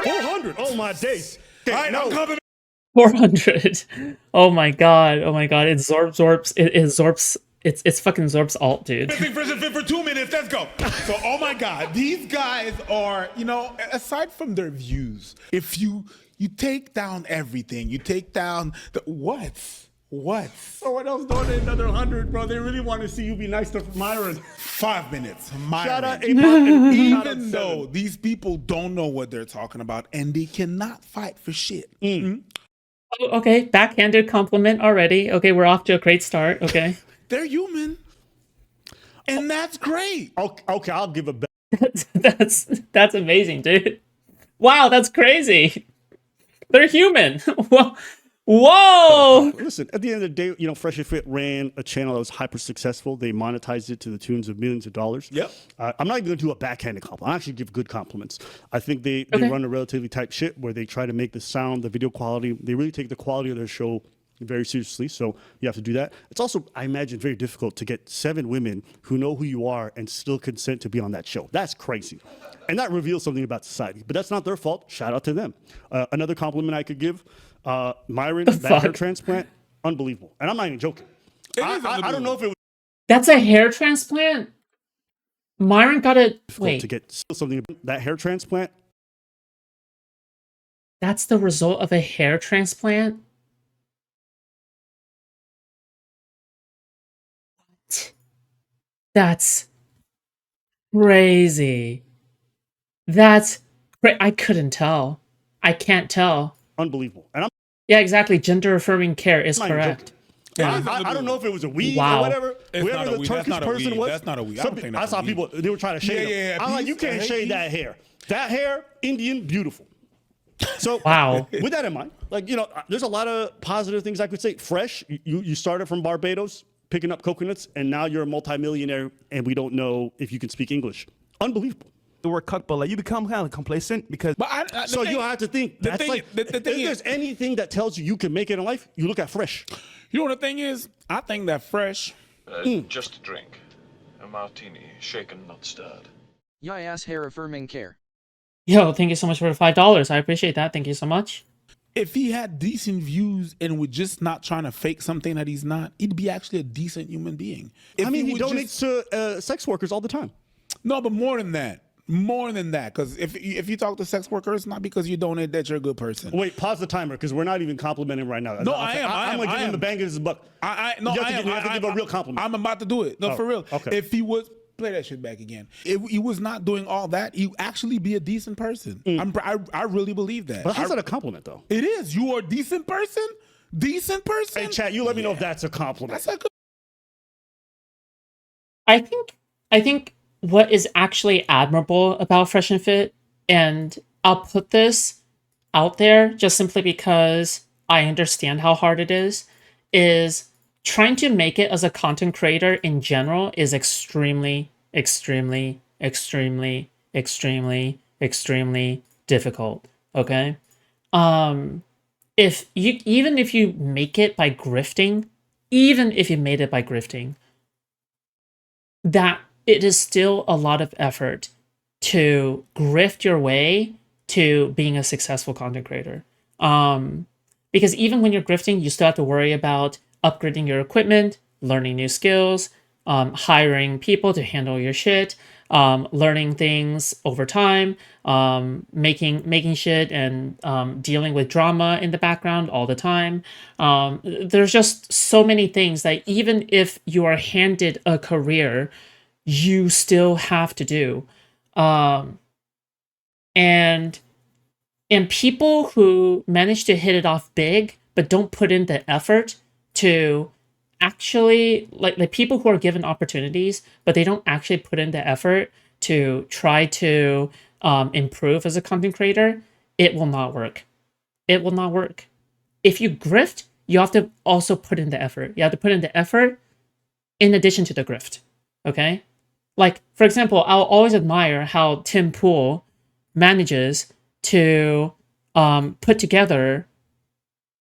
400. Oh my days. All right, no. I'm coming. 400. Oh my god. Oh my god. It's Zorp's. It's Zorp's. It's fucking Zorp's alt, dude. Missing Fresh and Fit for 2 minutes. Let's go. So, oh my God, these guys are, you know, aside from their views, if you take down everything, you take down the what? Someone else donated another 100, bro. They really want to see you be nice to Myron. 5 minutes. Myron. Shout out A-Pop. Even though these people don't know what they're talking about and they cannot fight for shit. Oh, okay, backhanded compliment already. Okay, we're off to a great start. Okay. They're human. And that's great. Okay, I'll give a bet. That's amazing, dude. Wow, that's crazy. They're human. Whoa. Listen, at the end of the day, you know, Fresh and Fit ran a channel that was hyper successful. They monetized it to the tunes of millions of dollars. Yep. I'm not even going to do a backhanded compliment. I actually give good compliments. I think they run a relatively tight ship where they try to make the sound, the video quality. They really take the quality of their show very seriously. So you have to do that. It's also, I imagine, very difficult to get 7 women who know who you are and still consent to be on that show. That's crazy. And that reveals something about society. But that's not their fault. Shout out to them. Another compliment I could give, Myron, that hair transplant, unbelievable. And I'm not even joking. I don't know if it was That's a hair transplant? Myron got a... Wait. to get something, that hair transplant. That's the result of a hair transplant? That's crazy. I couldn't tell. I can't tell. Unbelievable. And Yeah, exactly. Gender affirming care is I'm not even correct. joking. I don't know if it was a weed Wow. or whatever. It's Whoever not a the weed. Turkish That's not a person weed. was. That's not a weed. I some don't think I that's saw a weed. people, they were trying to shade Yeah, them. I'm like, you peace. can't Hey, shade peace. that hair. That hair, Indian, beautiful. So Wow. with that in mind, like, you know, there's a lot of positive things I could say. Fresh, you started from Barbados, picking up coconuts, and now you're a multimillionaire, and we don't know if you can speak English. Unbelievable. The word cuck, but like you become kind of complacent because So you have to think. That's thing- like, the if thing there's is- anything that tells you can make it in life, you look at Fresh. You know what the thing is? I think that Fresh, Just a drink. A martini, shaken, not stirred. Yas hair affirming care. Yo, thank you so much for the $5. I appreciate that. Thank you so much. if he had decent views and was just not trying to fake something that he's not, he'd be actually a decent human being. If I mean, he would donates to sex workers all the time. No, but more than that. More than that, because if you talk to sex workers, it's not because you donate that you're a good person. Wait, pause the timer because we're not even complimenting right now. No, I am. I'm gonna give him the bangers buck. No, you I am. You have to give a real compliment. I'm about to do it. No, Oh, for real. okay. If he was play that shit back again, if he was not doing all that, he'd actually be a decent person. I really believe that. But how's that a compliment though? It is. You are a decent person. Decent person. Hey, chat, you let me know if that's a compliment. That's a good. I think what is actually admirable about Fresh and Fit, and I'll put this out there just simply because I understand how hard it is trying to make it as a content creator in general is extremely, extremely, extremely, extremely, extremely difficult. Okay? If you make it by grifting, even if you made it by grifting, that it is still a lot of effort to grift your way to being a successful content creator. Because even when you're grifting, you still have to worry about upgrading your equipment, learning new skills, hiring people to handle your shit, learning things over time, making shit and dealing with drama in the background all the time. There's just so many things that even if you are handed a career, you still have to do. And people who manage to hit it off big but don't put in the effort to actually like people who are given opportunities but they don't actually put in the effort to try to improve as a content creator, it will not work. It will not work. If you grift, you have to also put in the effort. You have to put in the effort in addition to the grift. Okay? Like, for example, I'll always admire how Tim Pool manages to put together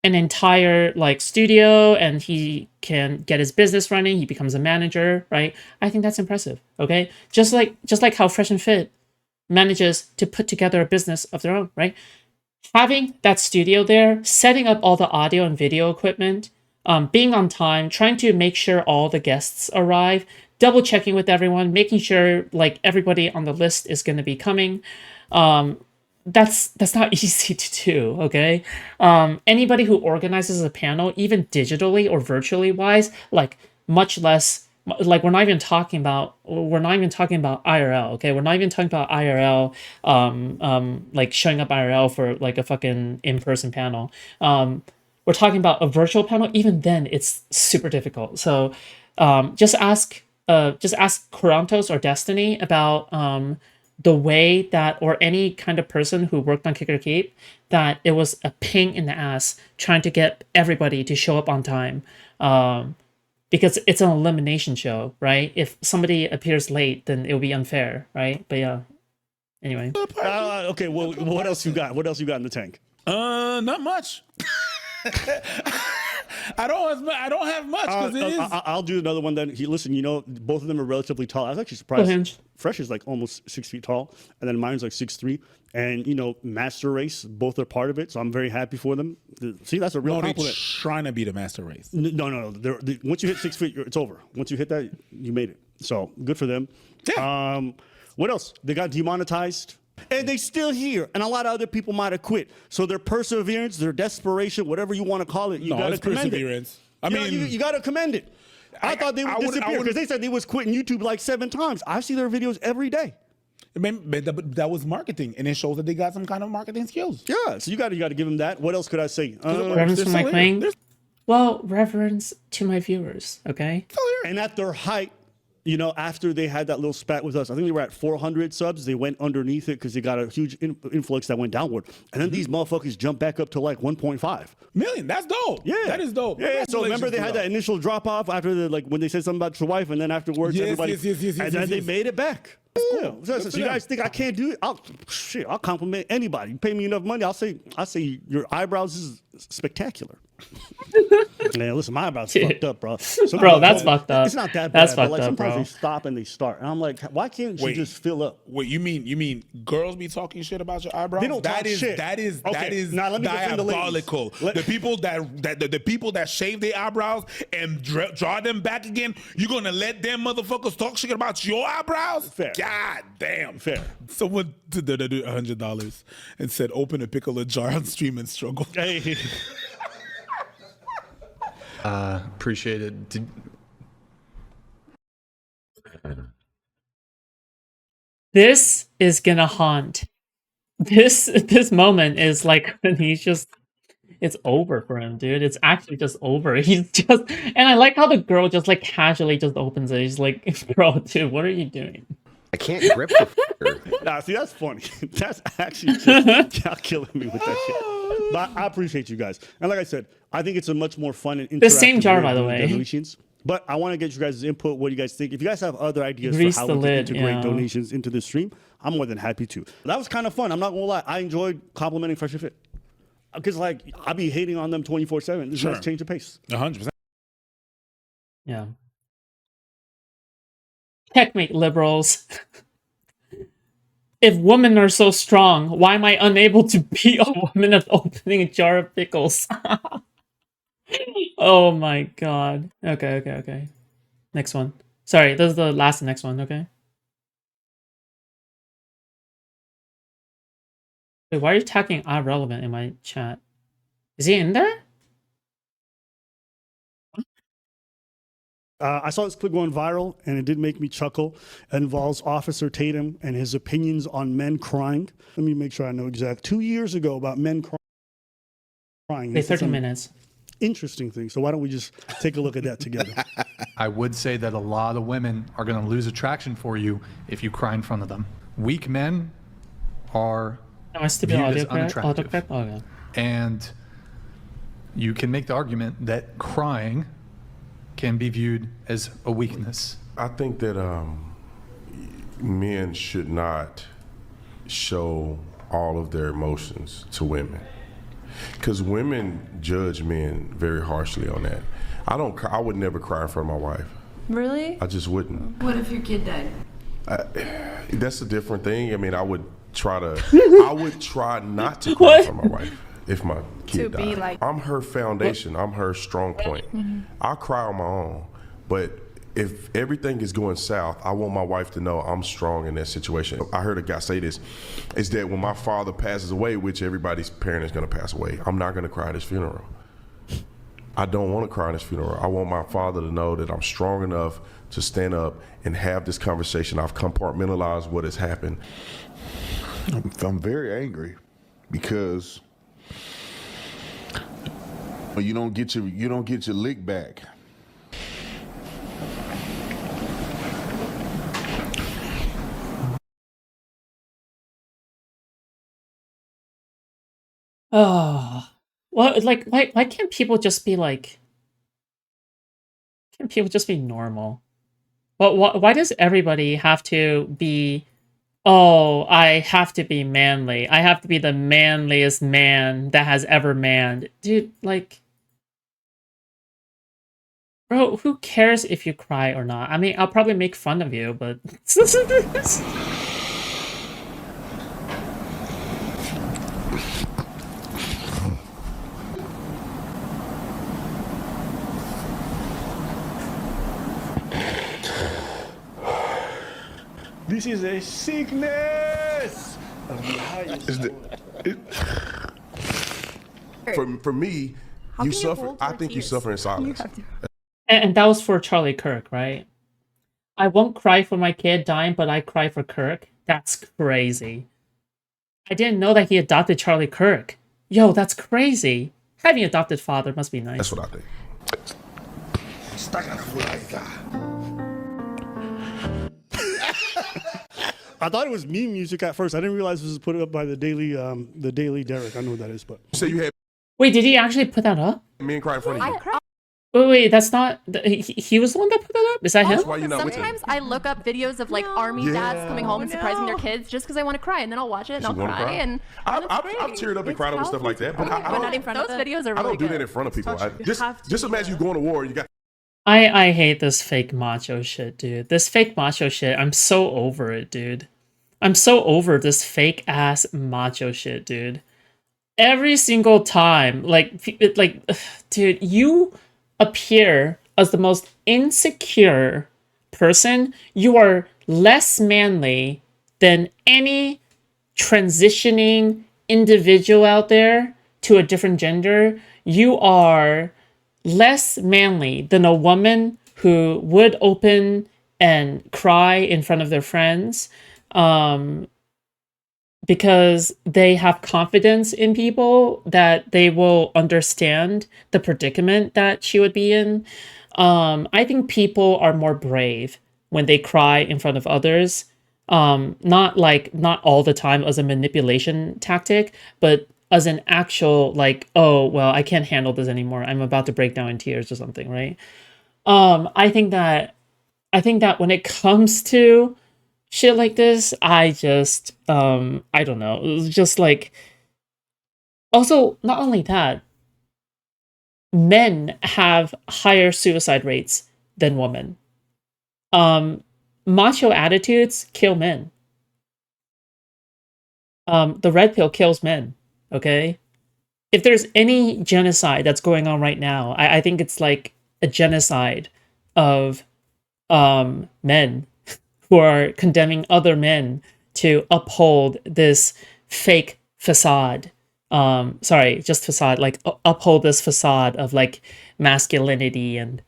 an entire like studio, and he can get his business running. He becomes a manager, right? I think that's impressive. Okay, just like how Fresh and Fit manages to put together a business of their own, right? Having that studio there, setting up all the audio and video equipment, being on time, trying to make sure all the guests arrive, double checking with everyone, making sure like everybody on the list is going to be coming. That's not easy to do, okay? Anybody who organizes a panel, even digitally or virtually wise, like much less, like we're not even talking about IRL, okay? We're not even talking about IRL, like showing up IRL for like a fucking in-person panel. We're talking about a virtual panel. Even then, it's super difficult. So just ask Corantos or Destiny about the way that, or any kind of person who worked on Kick or Keep, that it was a pain in the ass trying to get everybody to show up on time. Because it's an elimination show, right? If somebody appears late, then it'll be unfair, right? But yeah, anyway. Okay, well, what else you got? What else you got in the tank? Not much. I don't have much because it is. I'll do another one then. Listen, you know, both of them are relatively tall. I was actually surprised. Hinge. Fresh is like almost 6 feet tall, and then mine's like 6'3". And you know, master race, both are part of it, so I'm very happy for them. See, that's a real They're compliment. trying to be the master race. No. Once you hit 6 feet, it's over. Once you hit that, you made it. So good for them. Yeah. What else? They got demonetized. And they still here, and a lot of other people might have quit. So their perseverance, their desperation, whatever you want to call it, you got to commend perseverance. it. You got to commend it. I thought they would disappear because they said they was quitting YouTube like 7 times. I see their videos every day. That was marketing, and it shows that they got some kind of marketing skills. Yeah, so you got to give them that. What else could I say? Reverence to my queen. Well, reverence to my viewers, okay? And at their height, you know, after they had that little spat with us, I think they were at 400 subs. They went underneath it because they got a huge influx that went downward. And then these motherfuckers jumped back up to like 1.5 million. That's dope. Yeah. That is dope. Yeah. So remember they had that initial drop off after when they said something about your wife, and then afterwards everybody. And then they made it back. Yeah. So you guys think I can't do it? I'll compliment anybody. You pay me enough money, I'll say your eyebrows is spectacular. Man, listen, my eyebrows fucked up, bro. Bro, that's fucked up. It's not that bad. That's but fucked like up, sometimes bro. they stop and they start, and I'm like, why can't you just fill up? Wait, you mean girls be talking shit about your eyebrows? They don't talk shit. That is now let me defend the ladies. diabolical. The people that shave their eyebrows and draw them back again, you gonna let them motherfuckers talk shit about your eyebrows? Fair. God damn. Fair. Someone did $100 and said, open a pickle jar on stream and struggle. Hey. Appreciate it. This is gonna haunt. This moment is like when he's just, it's over for him, dude. It's actually just over. He's just, and I like how the girl just like casually just opens it. He's like, bro, dude, what are you doing? I can't grip the f***er. Nah, see, that's funny. That's actually just y'all killing me with that shit. But I appreciate you guys. And like I said, I think it's a much more fun and interactive The same jar, way by of the doing way. donations. But I want to get you guys' input. What do you guys think? If you guys have other ideas Grease for how the we lid, can integrate yeah. donations into the stream, I'm more than happy to. That was kind of fun. I'm not going to lie. I enjoyed complimenting Fresh and Fit. Because, like, I be hating on them 24/7. This is change the pace. 100%. Yeah. Checkmate, liberals. If women are so strong, why am I unable to be a woman of opening a jar of pickles? Oh my god. Okay. Next one. Sorry, this is the last and next one, okay? Wait, why are you tagging irrelevant in my chat? Is he in there? I saw this clip going viral, and it did make me chuckle. It involves Officer Tatum and his opinions on men crying. Let me make sure I know exact. 2 years ago about men crying. Wait, 30 minutes. Interesting thing. So why don't we just take a look at that together? I would say that a lot of women are going to lose attraction for you if you cry in front of them. Weak men are Am I stupid viewed as autocorrect? unattractive. Oh, yeah. And you can make the argument that crying can be viewed as a weakness. I think that men should not show all of their emotions to women, because women judge men very harshly on that. I would never cry in front of my wife. Really? I just wouldn't. What if your kid died? That's a different thing. I mean, I would try not to cry for my wife if my kid died. I'm her foundation. I'm her strong point. I'll cry on my own, but if everything is going south, I want my wife to know I'm strong in that situation. I heard a guy say this, is that when my father passes away, which everybody's parent is going to pass away, I'm not going to cry at his funeral. I don't want to cry at his funeral. I want my father to know that I'm strong enough to stand up and have this conversation. I've compartmentalized what has happened. I'm very angry because you don't get your lick back. Oh, well, like, why can't people just be like? Can't people just be normal? Well, why does everybody have to be? Oh, I have to be manly. I have to be the manliest man that has ever manned, dude. Like, bro, who cares if you cry or not? I mean, I'll probably make fun of you, but. This is a sickness of the highest order. For me, you suffer. I think you suffer in silence. And that was for Charlie Kirk, right? I won't cry for my kid dying, but I cry for Kirk. That's crazy. I didn't know that he adopted Charlie Kirk. Yo, that's crazy. Having an adopted father must be nice. That's what I think. I thought it was meme music at first. I didn't realize this was put up by the Daily Derek. I know what that is, but. So you had. Wait, did he actually put that up? Men cry in front of you. Wait, that's not. He was the one that put that up? Is that him? Sometimes I look up videos of like army dads coming home and surprising their kids just because I want to cry, and then I'll watch it and I'll cry. And I've teared up and cried over stuff like that, but I don't. Those videos are really I don't do good. that in front of people. Just imagine you going to war. You got. I hate this fake macho shit, dude. This fake macho shit. I'm so over it, dude. I'm so over this fake ass macho shit, dude. Every single time, like, dude, you appear as the most insecure person. You are less manly than any transitioning individual out there to a different gender. You are less manly than a woman who would open and cry in front of their friends because they have confidence in people that they will understand the predicament that she would be in. I think people are more brave when they cry in front of others. Not all the time as a manipulation tactic, but as an actual, like, oh, well, I can't handle this anymore. I'm about to break down in tears or something, right? I think that when it comes to shit like this, I just, I don't know. It was just like, also, not only that, men have higher suicide rates than women. Macho attitudes kill men. The red pill kills men. Okay, if there's any genocide that's going on right now, I think it's like a genocide of men who are condemning other men to uphold this fake facade. Sorry, just facade. Like uphold this facade of like masculinity and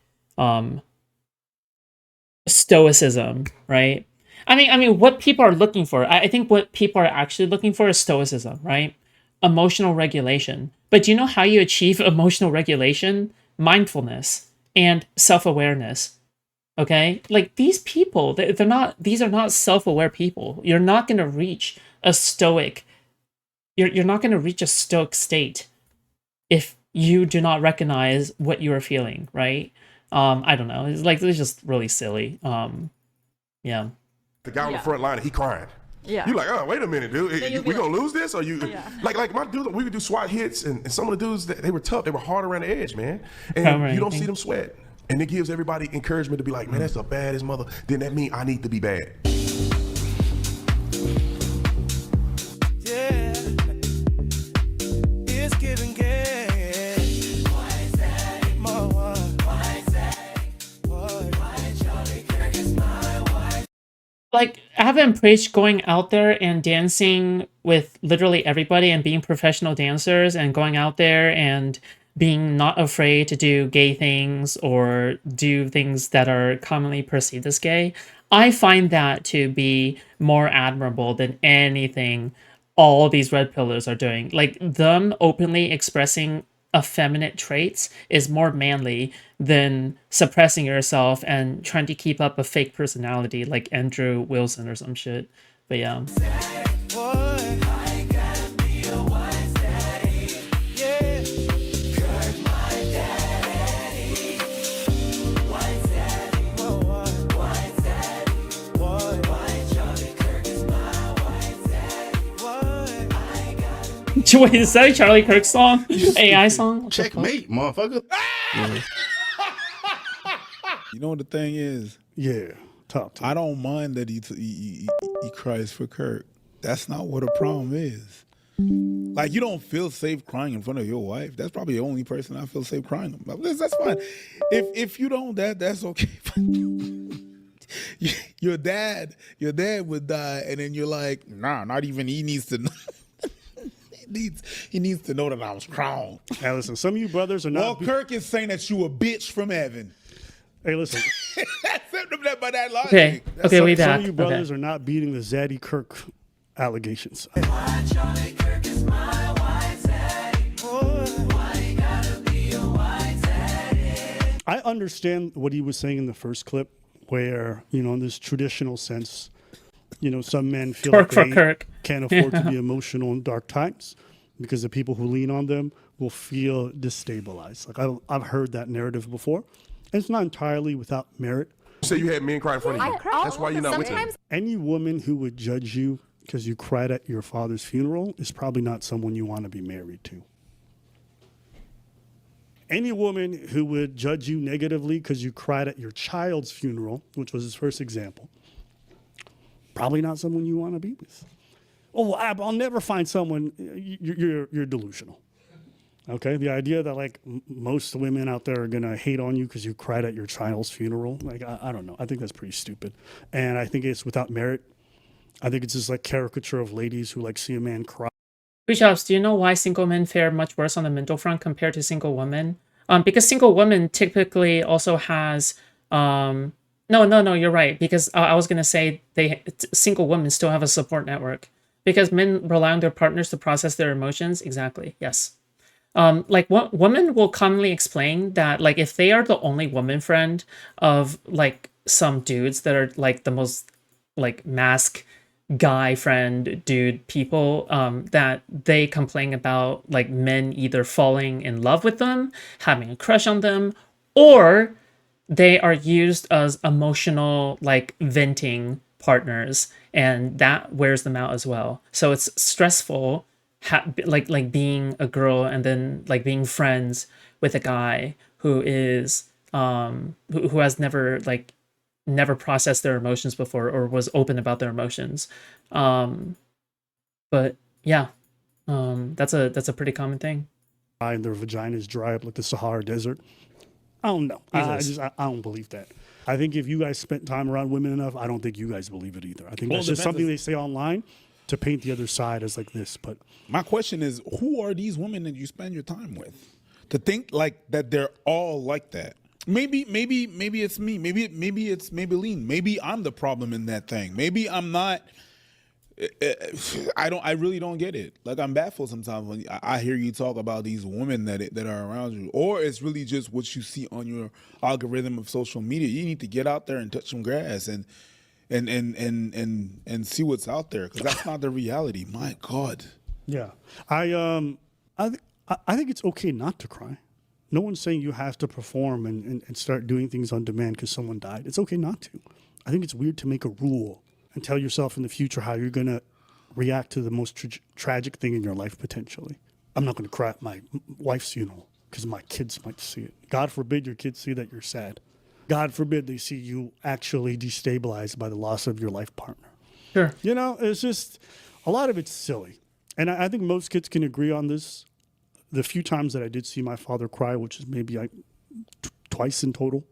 stoicism, right? I mean, what people are looking for. I think what people are actually looking for is stoicism, right? Emotional regulation. But do you know how you achieve emotional regulation? Mindfulness and self-awareness. Okay? Like these people, these are not self-aware people. You're not going to reach a stoic, you're not going to reach a stoic state if you do not recognize what you are feeling, right? I don't know. It's just really silly. Yeah. The guy on the front line, he crying. Yeah. You like, oh, wait a minute, dude. We gonna lose this? Or you like my dude, we would do SWAT hits and some of the dudes, they were tough. They were hard around the edge, man. And you don't see them sweat. And it gives everybody encouragement to be like, man, that's the baddest mother. Then that means I need to be bad. It's giving gay. White Zaddy, my wife. White Zaddy, white Charlie Kirk is my wife. Like, Evan preached going out there and dancing with literally everybody and being professional dancers and going out there and being not afraid to do gay things or do things that are commonly perceived as gay. I find that to be more admirable than anything all these red pillars are doing. Like, them openly expressing effeminate traits is more manly than suppressing yourself and trying to keep up a fake personality like Andrew Wilson or some shit. But yeah. Wait, is that a Charlie Kirk song? AI song? Checkmate, motherfucker. You know what the thing is? Yeah, talk to me. I don't mind that he cries for Kirk. That's not what a problem is. Like, you don't feel safe crying in front of your wife. That's probably the only person I feel safe crying about. That's fine. If you don't, that's okay. Your dad would die, and then you're like, nah, not even he needs to know. He needs to know that I was crying. Hey, listen, some of you brothers are not. Well, Kirk is saying that you a bitch from heaven. Hey, listen. By that logic. Okay, okay, we Some back. of you brothers are not beating the Zaddy Kirk allegations. I understand what he was saying in the first clip, where, you know, in this traditional sense, you know, some men feel like they can't afford to be emotional in dark times because the people who lean on them will feel destabilized. Like, I've heard that narrative before, and it's not entirely without merit. So you had men cry in front of you. That's why you're not with him. Any woman who would judge you because you cried at your father's funeral is probably not someone you want to be married to. Any woman who would judge you negatively because you cried at your child's funeral, which was his first example, probably not someone you want to be with. Oh, I'll never find someone. You're delusional. Okay, the idea that like most women out there are gonna hate on you because you cried at your child's funeral, like I don't know. I think that's pretty stupid, and I think it's without merit. I think it's just like caricature of ladies who like see a man cry. Foodshops, do you know why single men fare much worse on the mental front compared to single women? Because single women typically also has no, you're right. Because I was gonna say single women still have a support network because men rely on their partners to process their emotions. Exactly. Yes. Like what women will commonly explain that like if they are the only woman friend of like some dudes that are like the most like mask guy friend dude people, that they complain about like men either falling in love with them, having a crush on them, or they are used as emotional like venting partners, and that wears them out as well. So it's stressful like being a girl and then like being friends with a guy who is who has never processed their emotions before or was open about their emotions. But yeah, that's a pretty common thing. And their vaginas dry up like the Sahara Desert. I don't know. I don't believe that. I think if you guys spent time around women enough, I don't think you guys believe it either. I think that's just something they say online to paint the other side as like this. But my question is, who are these women that you spend your time with? To think like that they're all like that. Maybe it's me. Maybe it's Maybelline. Maybe I'm the problem in that thing. Maybe I'm not. I really don't get it. Like, I'm baffled sometimes when I hear you talk about these women that are around you, or it's really just what you see on your algorithm of social media. You need to get out there and touch some grass and see what's out there, because that's not the reality. My God. Yeah, I think it's okay not to cry. No one's saying you have to perform and start doing things on demand because someone died. It's okay not to. I think it's weird to make a rule and tell yourself in the future how you're going to react to the most tragic thing in your life, potentially. I'm not going to cry at my wife's funeral because my kids might see it. God forbid your kids see that you're sad. God forbid they see you actually destabilized by the loss of your life partner. Sure. You know, it's just, a lot of it's silly. And I think most kids can agree on this. the few times that I did see my father cry, which is maybe like twice in total,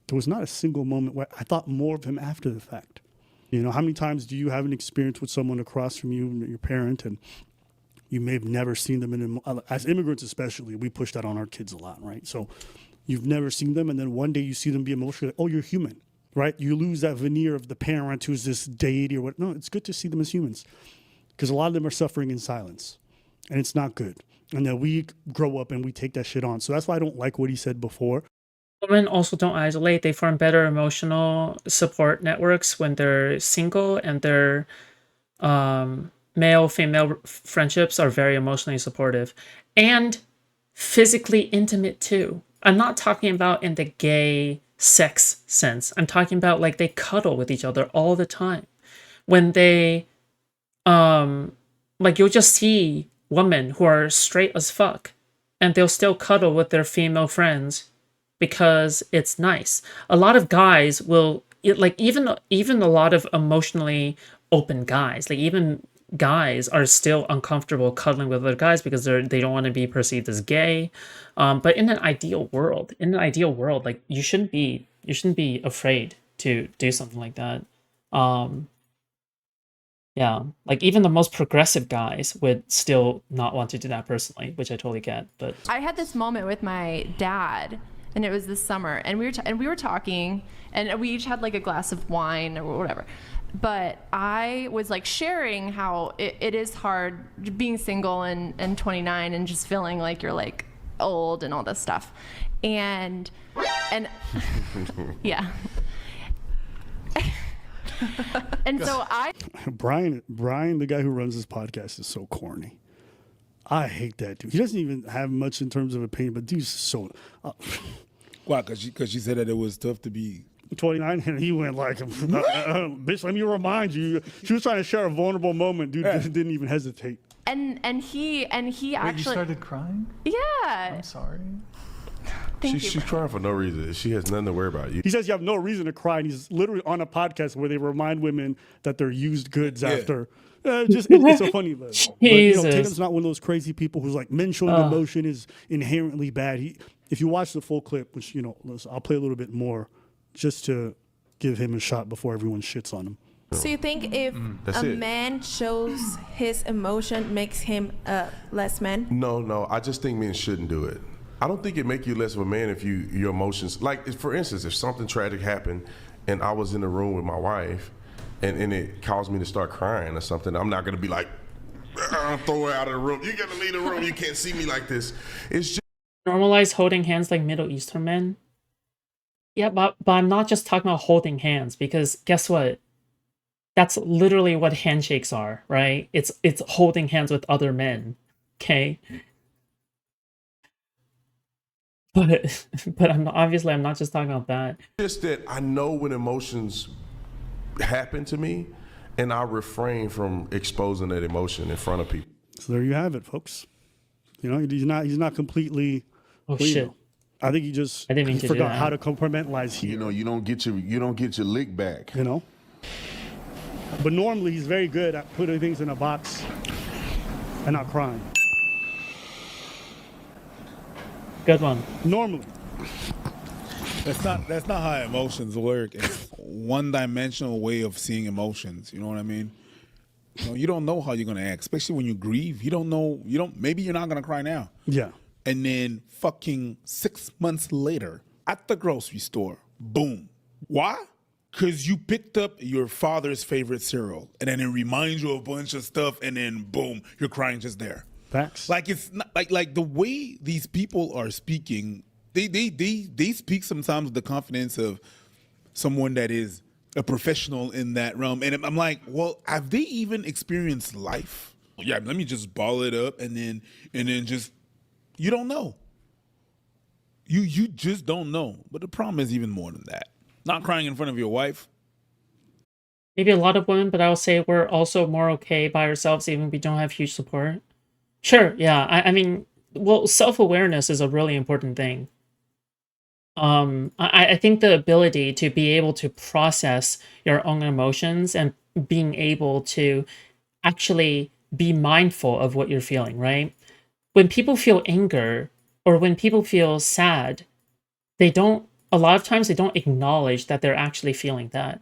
there was not a single moment where I thought more of him after the fact. You know, how many times do you have an experience with someone across from you, your parent, and you may have never seen them as immigrants especially, we push that on our kids a lot, right? So you've never seen them, and then one day you see them be emotional, like, oh, you're human, right? You lose that veneer of the parent who's this deity or what. No, it's good to see them as humans, because a lot of them are suffering in silence, and it's not good. And then we grow up and we take that shit on. So that's why I don't like what he said before. Women also don't isolate. They form better emotional support networks when they're single, and their male-female friendships are very emotionally supportive and physically intimate too. I'm not talking about in the gay sex sense. I'm talking about like they cuddle with each other all the time. When they, like you'll just see women who are straight as fuck and they'll still cuddle with their female friends because it's nice. A lot of guys will, like even a lot of emotionally open guys, like even guys are still uncomfortable cuddling with other guys because they don't want to be perceived as gay. But in an ideal world, like you shouldn't be afraid to do something like that. Yeah, like even the most progressive guys would still not want to do that personally, which I totally get. But I had this moment with my dad, and it was this summer, and we were talking, and we each had like a glass of wine or whatever. But I was like sharing how it is hard being single and 29 and just feeling like you're like old and all this stuff, and yeah. And so Brian, the guy who runs this podcast, is so corny. I hate that dude. He doesn't even have much in terms of opinion, but dude's so. Why? Because she said that it was tough to be 29, and he went like, bitch, let me remind you. She was trying to share a vulnerable moment. Dude didn't even hesitate. And he Wait, actually. you started crying? Yeah. I'm sorry. She's crying for no reason. She has nothing to worry about. He says you have no reason to cry, and he's literally on a podcast where they remind women that they're used goods after. It's so funny. But you know, Tatum's not one of those crazy people who's like, men showing emotion is inherently bad. If you watch the full clip, which, you know, I'll play a little bit more just to give him a shot before everyone shits on him. So you think if a man shows his emotion makes him less man? No. I just think men shouldn't do it. I don't think it make you less of a man if your emotions, like for instance, if something tragic happened and I was in the room with my wife and it caused me to start crying or something, I'm not gonna be like, throw her out of the room. You gotta leave the room. You can't see me like this. It's just normalize holding hands like Middle Eastern men. Yeah, but I'm not just talking about holding hands, because guess what? That's literally what handshakes are, right? It's holding hands with other men. Okay. But I'm not just talking about that. Just that I know when emotions happen to me, and I refrain from exposing that emotion in front of people. So there you have it, folks. You know, he's not completely. Oh shit! Know, I think I didn't mean to forgot how to compartmentalize here. You know, you don't get your lick back. You know. But normally he's very good at putting things in a box and not crying. Good one. Normally. That's not how emotions work. It's one-dimensional way of seeing emotions. You know what I mean? You don't know how you're gonna act, especially when you grieve. You don't know. Maybe you're not gonna cry now. Yeah. And then fucking 6 months later, at the grocery store, boom. Why? Because you picked up your father's favorite cereal, and then it reminds you of a bunch of stuff, and then boom, you're crying just there. Facts. Like it's not like the way these people are speaking. They speak sometimes with the confidence of someone that is a professional in that realm, and I'm like, well, have they even experienced life? Yeah, let me just ball it up, and then just you don't know. You just don't know. But the problem is even more than that. Not crying in front of your wife. Maybe a lot of women, but I will say we're also more okay by ourselves even if we don't have huge support. Sure, yeah. I mean, well, self-awareness is a really important thing. I think the ability to be able to process your own emotions and being able to actually be mindful of what you're feeling, right? when people feel anger or when people feel sad, a lot of times they don't acknowledge that they're actually feeling that,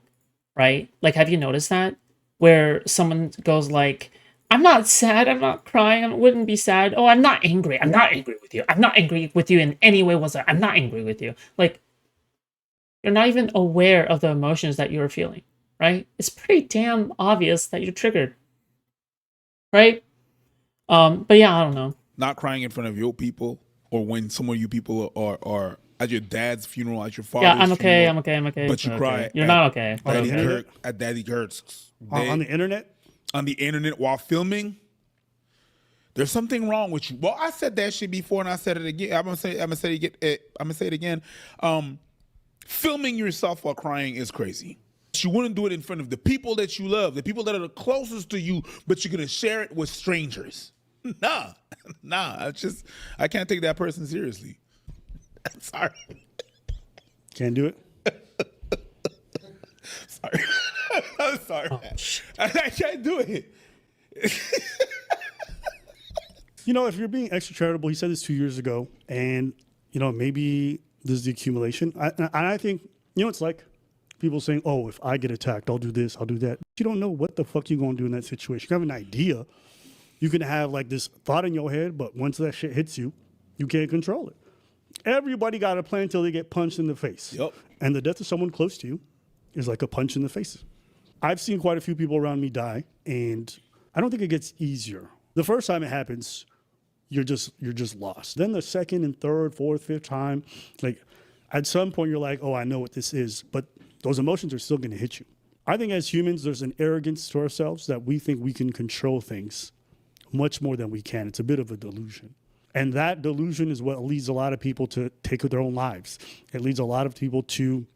right? Like, have you noticed that? Where someone goes like, I'm not sad, I'm not crying, I wouldn't be sad. Oh, I'm not angry. I'm not angry with you. I'm not angry with you in any way whatsoever. I'm not angry with you. Like, you're not even aware of the emotions that you're feeling, right? It's pretty damn obvious that you're triggered, right? But yeah, I don't know. Not crying in front of your people, or when some of you people are at your dad's funeral, at your father's Yeah, I'm okay, funeral, I'm okay. but you Okay. cry You're at not okay. Daddy Okay. Kirk, at Daddy Kurt's On the internet? On the internet while filming. There's something wrong with you. Well, I said that shit before, and I said it again. I'm gonna say it again. Filming yourself while crying is crazy. You wouldn't do it in front of the people that you love, the people that are the closest to you, but you're gonna share it with strangers. Nah. I can't take that person seriously. Sorry. Can't do it. Sorry. I'm sorry. Oh, I can't do it. You know, if you're being extra charitable, he said this 2 years ago, and, you know, maybe this is the accumulation. I think, you know, it's like people saying, oh, if I get attacked, I'll do this, I'll do that. You don't know what the fuck you're going to do in that situation. You have an idea. You can have like this thought in your head, but once that shit hits you, you can't control it. Everybody got a plan until they get punched in the face. Yep. And the death of someone close to you is like a punch in the face. I've seen quite a few people around me die, and I don't think it gets easier. The first time it happens, you're just lost. Then the second and third, fourth, fifth time, like at some point you're like, oh, I know what this is, but those emotions are still going to hit you. I think as humans, there's an arrogance to ourselves that we think we can control things much more than we can. It's a bit of a delusion. And that delusion is what leads a lot of people to take their own lives. It leads a lot of people to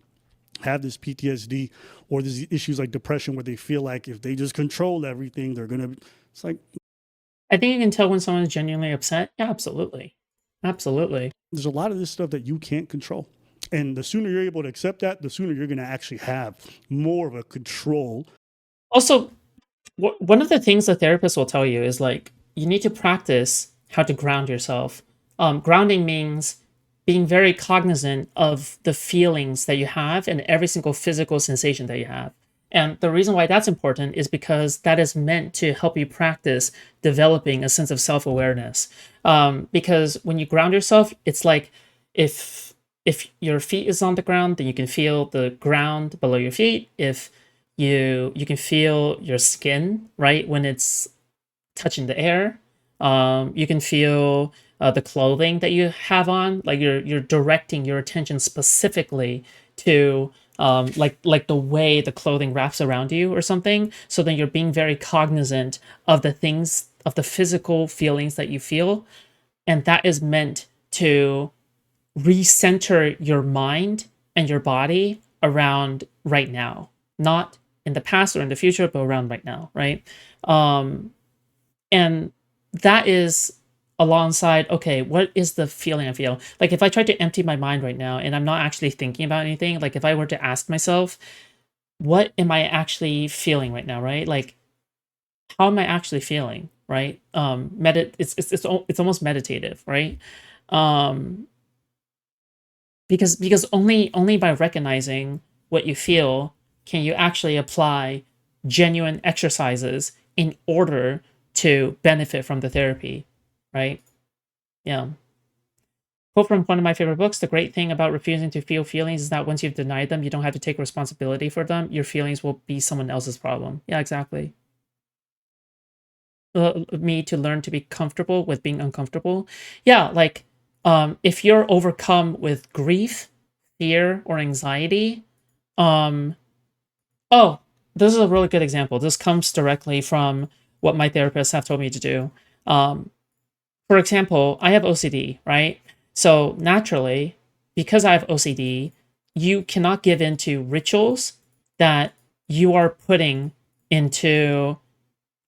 have this PTSD or these issues like depression where they feel like if they just control everything, they're going to, it's like. I think you can tell when someone's genuinely upset. Yeah, absolutely. Absolutely. There's a lot of this stuff that you can't control. And the sooner you're able to accept that, the sooner you're going to actually have more of a control. Also, one of the things the therapist will tell you is like, you need to practice how to ground yourself. Grounding means being very cognizant of the feelings that you have and every single physical sensation that you have. And the reason why that's important is because that is meant to help you practice developing a sense of self-awareness. Because when you ground yourself, it's like if your feet is on the ground, then you can feel the ground below your feet. If you can feel your skin, right, when it's touching the air. You can feel the clothing that you have on, like you're directing your attention specifically to like the way the clothing wraps around you or something. So then you're being very cognizant of the things, of the physical feelings that you feel. And that is meant to recenter your mind and your body around right now, not in the past or in the future, but around right now, right? And that is alongside, okay, what is the feeling I feel? Like if I try to empty my mind right now and I'm not actually thinking about anything, like if I were to ask myself, what am I actually feeling right now, right? Like, how am I actually feeling, right? It's almost meditative, right? Because only by recognizing what you feel can you actually apply genuine exercises in order to benefit from the therapy, right? Yeah. Quote from one of my favorite books: the great thing about refusing to feel feelings is that once you've denied them, you don't have to take responsibility for them. Your feelings will be someone else's problem. Yeah, exactly. Me to learn to be comfortable with being uncomfortable. Yeah, like if you're overcome with grief, fear, or anxiety, oh, this is a really good example. This comes directly from what my therapists have told me to do. For example, I have OCD, right? So naturally, because I have OCD, you cannot give in to rituals that you are putting into,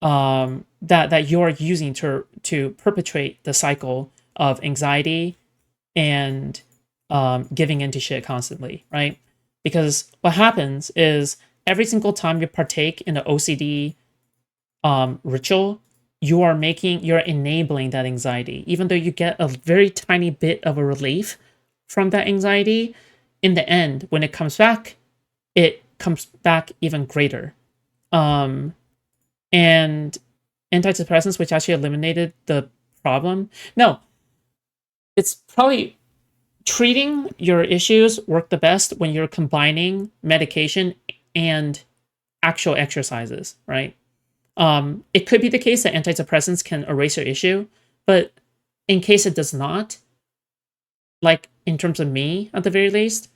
that you are using to perpetuate the cycle of anxiety and giving into shit constantly, right? Because what happens is every single time you partake in an OCD ritual, you're enabling that anxiety. Even though you get a very tiny bit of a relief from that anxiety, in the end, when it comes back even greater. And antidepressants, which actually eliminated the problem. No, it's probably treating your issues work the best when you're combining medication and actual exercises, right? It could be the case that antidepressants can erase your issue, but in case it does not, like in terms of me at the very least,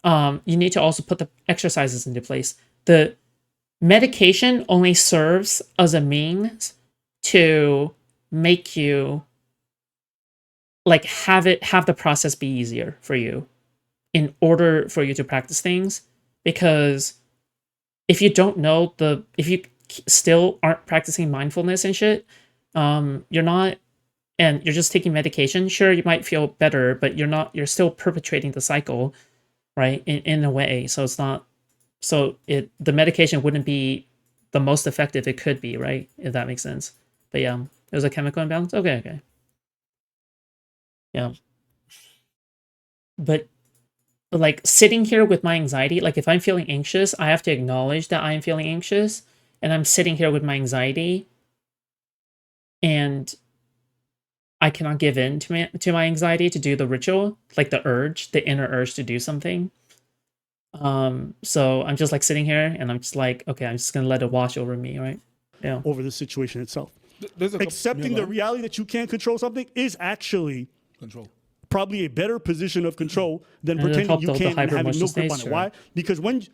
you need to also put the exercises into place. The medication only serves as a means to make you like have the process be easier for you in order for you to practice things. Because if you don't know if you still aren't practicing mindfulness and shit, you're not, and you're just taking medication, sure, you might feel better, but you're still perpetuating the cycle, right? In a way. So it's not, the medication wouldn't be the most effective it could be, right? If that makes sense. But yeah, it was a chemical imbalance. Okay. Yeah. But like sitting here with my anxiety, like if I'm feeling anxious, I have to acknowledge that I am feeling anxious, and I'm sitting here with my anxiety, and I cannot give in to my anxiety to do the ritual, like the inner urge to do something. So I'm just like sitting here, and I'm just like, okay, I'm just gonna let it wash over me, right? Yeah. Over the situation itself. Accepting the reality that you can't control something is actually probably a better position of control than pretending you can and having no grip on it. Why? Because when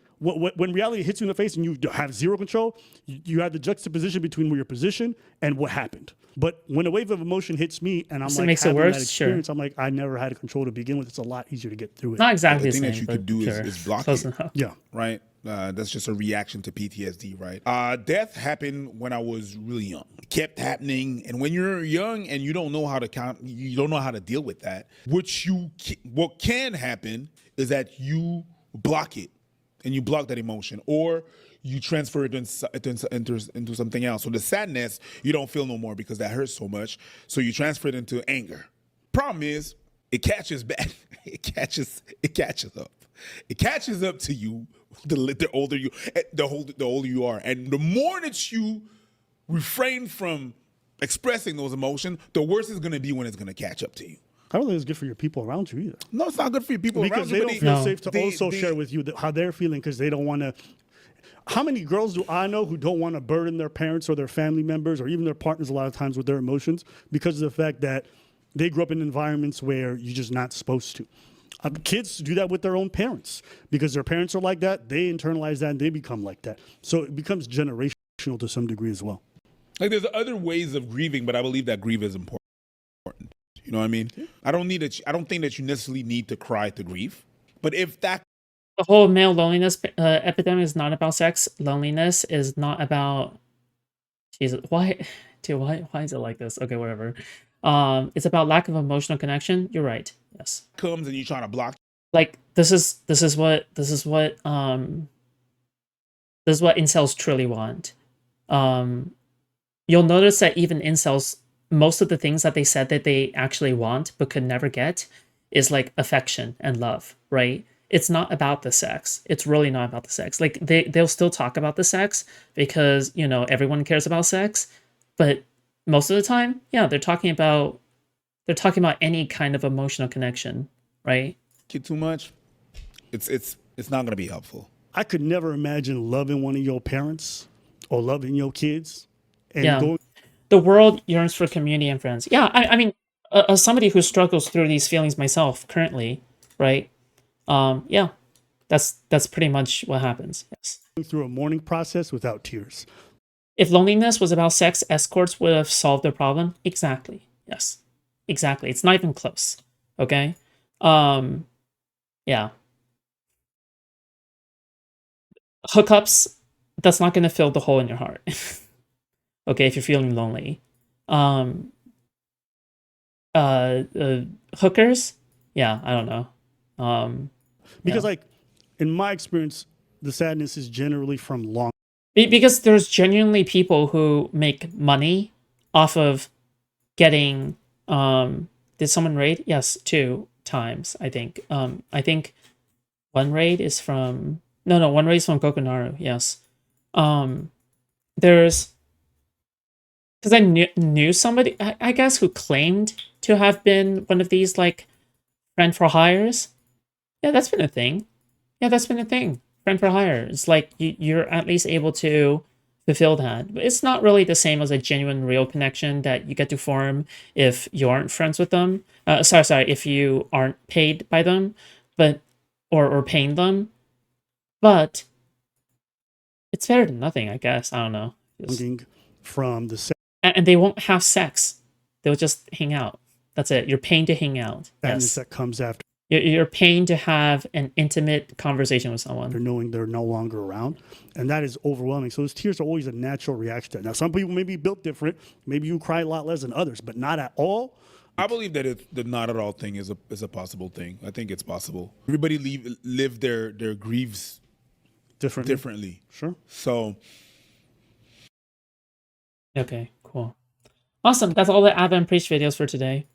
reality hits you in the face and you have zero control, you have the juxtaposition between where you're positioned and what happened. But when a wave of emotion hits me and I'm like having that experience, I'm like, I never had control to begin with. It's a lot easier to get through it. Not exactly the thing that you could do is block it. Yeah. Right? That's just a reaction to PTSD, right? Death happened when I was really young. It kept happening, and when you're young and you don't know how to you don't know how to deal with that. What can happen is that you block it, and you block that emotion, or you transfer it into something else. So the sadness, you don't feel no more because that hurts so much. So you transfer it into anger. Problem is, it catches back. It catches up. It catches up to you. The older you are, and the more that you refrain from expressing those emotions, the worse it's going to be when it's going to catch up to you. I don't think it's good for your people around you either. No, it's not good for your people because around you. Because they don't feel safe to also share with you how they're feeling, because they don't want to. How many girls do I know who don't want to burden their parents or their family members or even their partners a lot of times with their emotions because of the fact that they grew up in environments where you're just not supposed to. Kids do that with their own parents because their parents are like that. They internalize that and they become like that. So it becomes generational to some degree as well. Like there's other ways of grieving, but I believe that grief is important. You know what I mean? Yeah. I don't think that you necessarily need to cry to grieve. But if that the whole male loneliness epidemic is not about sex. Loneliness is not about Jesus. Why is it like this? Okay, whatever. It's about lack of emotional connection. You're right. Yes. Comes and you trying to block. Like this is what incels truly want. You'll notice that even incels, most of the things that they said that they actually want but could never get is like affection and love, right? It's not about the sex. It's really not about the sex. Like they'll still talk about the sex because, you know, everyone cares about sex, but most of the time, yeah, they're talking about any kind of emotional connection, right? Too much, it's not going to be helpful. I could never imagine loving one of your parents or loving your kids and going. The world yearns for community and friends. Yeah, I mean, as somebody who struggles through these feelings myself currently, right? Yeah, that's pretty much what happens. Yes. Through a mourning process without tears. If loneliness was about sex, escorts would have solved their problem. Exactly. Yes. Exactly. It's not even close. Okay. Yeah. Hookups, that's not going to fill the hole in your heart. Okay, if you're feeling lonely. Hookers, yeah, I don't know. Because like in my experience, the sadness is generally from long. Because there's genuinely people who make money off of getting did someone raid? Yes, 2 times, I think. I think one raid is from one raid is from Gokunaru, yes. There's because I knew somebody, I guess, who claimed to have been one of these like friend for hires. Yeah, that's been a thing. Yeah, that's been a thing. Friend for hire. It's like you're at least able to fulfill that. But it's not really the same as a genuine, real connection that you get to form if you aren't friends with them. Sorry, if you aren't paid by them, but or paying them. But it's better than nothing, I guess. I don't know. From the and they won't have sex. They'll just hang out. That's it. You're paying to hang out. sadness that comes after You're paying to have an intimate conversation with someone. They're knowing they're no longer around. And that is overwhelming. So those tears are always a natural reaction to that. Now, some people may be built different. Maybe you cry a lot less than others, but not at all. I believe that the not at all thing is a possible thing. I think it's possible. Everybody live their griefs differently. Sure. So. Okay, cool. Awesome. That's all the Advent Preach videos for today.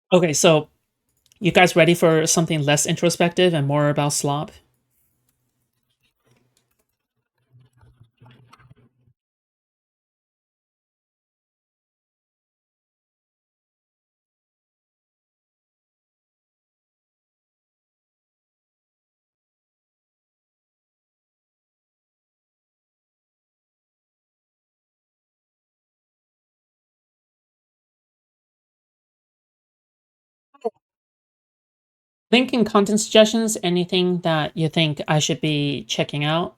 Okay, so you guys ready for something less introspective and more about slop? Think in content suggestions, anything that you think I should be checking out.